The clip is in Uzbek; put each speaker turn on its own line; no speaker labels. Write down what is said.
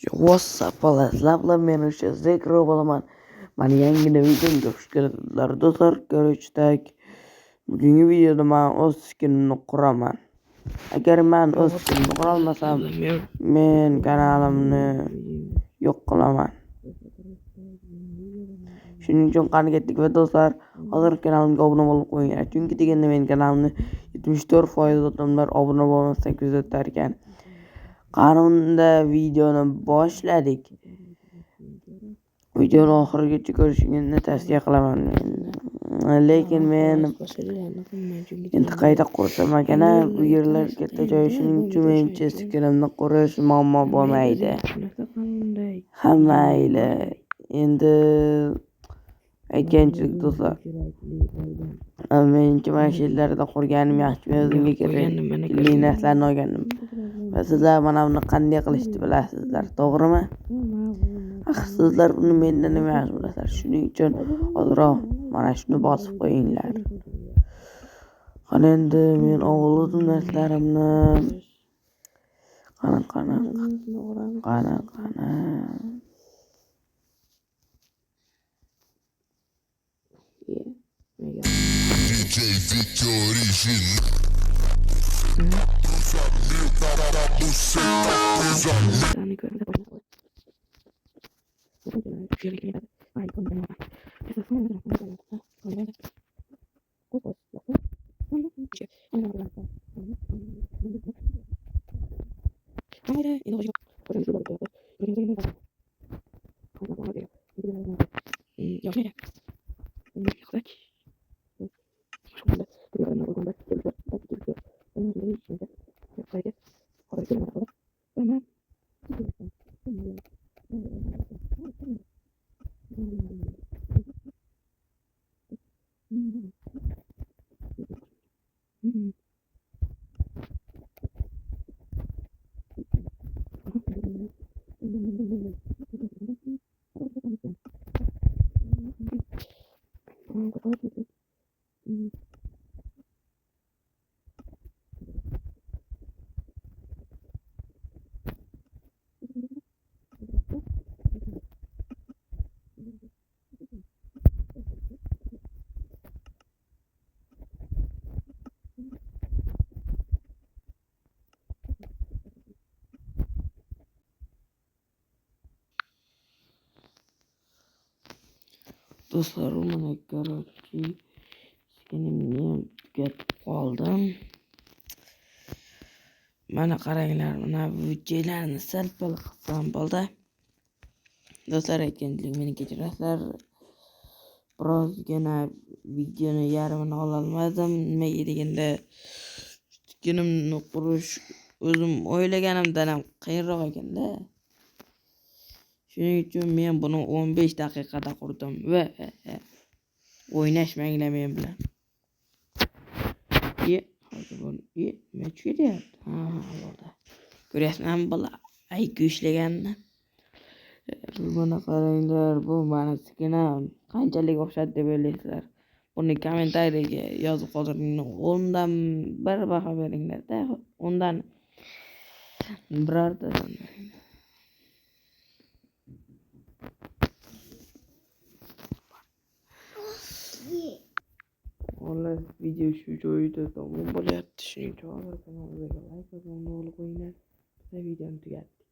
What's up, sizlar men o'sha Zekro bo'laman. Mana yangi videomga xush kelibsizlar do'stlar. Ko'rishdek, bugungi videoda men o'z skinimni quraman. Agar men o'z skinimni qura olmasam, men kanalimni yo'q qilaman. Shuning uchun qani ketdik va do'stlar, hozir kanalimga obuna bo'lib qo'yinglar. Chunki deganda men kanalimni 74% odamlar obuna bo'lmasdan kuzatar ekan. Qanunda videoni boshladik. Videoni oxirigacha ko'rishingizni tavsiya qilaman. Lekin men endi qayta qursam ekan, bu yerlar katta joy, shuning uchun mencha skinimni qurish muammo bo'lmaydi. Hamma mayli. Endi aytganchilik do'stlar. Mencha mana shu yerlarda qurganim yaxshi, o'zimga kerakli narsalarni olgandim. Va sizlar mana buni qanday qilishni bilasizlar, to'g'rimi? Sizlar buni mendan ham yaxshi bilasizlar. Shuning uchun hozirroq mana shuni bosib qo'yinglar. Qani endi men ovladim narslarimni. Qani.
DJ Victor original.
Do'stlar, mana ko'rki, skinimni tugatib qoldim. Mana qaranglar, mana videolarni sal-pal qilsam bo'ldi. Do'stlar, aytganchilik meni kechirasizlar. Birozgina videoni yarmini ololmadim. Nimaga deganda skinimni qurish o'zim o'ylaganimdan ham qiyinroq ekanda. Shuning uchun men buni 15 daqiqada qurdim va o'ynashmanglar men bilan. Hozir buni nima tushiryapti? Bo'ldi. Ko'ryapsizmi bular? IQ ishlaganini. Buni qaranglar, bu meni skinim qanchalik o'xshadi deb o'ylaysizlar? Buni kommentariyaga yozib qoldiringlar. 10 dan bir baho beringlar-da. 10 dan birortadan. Onlar video shu joyda tamom bo'lyapti. Shuning uchun hozir kanalimga like va obuna bo'lib qo'yinglar. Videoni tugatdik.